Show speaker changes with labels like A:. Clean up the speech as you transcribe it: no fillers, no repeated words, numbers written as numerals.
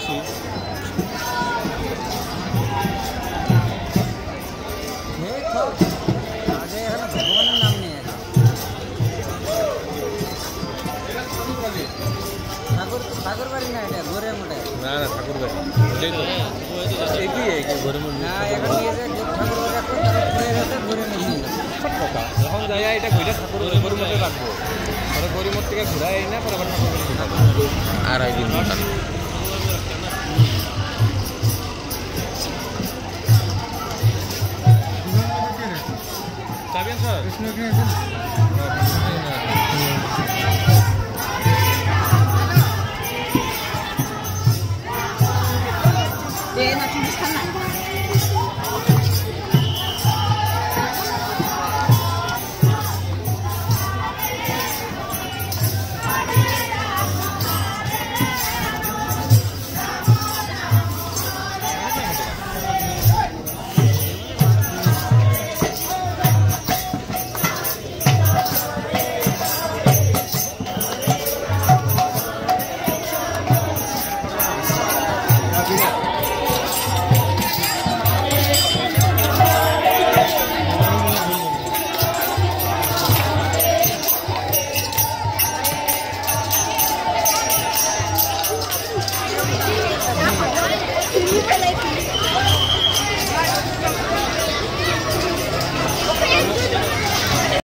A: বেশি
B: আগে এখানে ভগবানের নাম নিয়ে ঠাকুর বাড়ি না এটা ঘরের মধ্যে
A: না না ঠাকুর বাড়ি ঘরের মধ্যে
B: না এখন নিয়ে যায় ঠাকুর বাড়ি রাখবো ঘুরে গেছে ঘুরে নিয়ে
A: সব কথা যখন জায়গা এটা ঘুরে ঠাকুর গরুর মধ্যে রাখবো পরে গরুর মধ্যে থেকে ঘুরাই না পরে আবার ঠাকুর আর একদিন চাবেন স্যার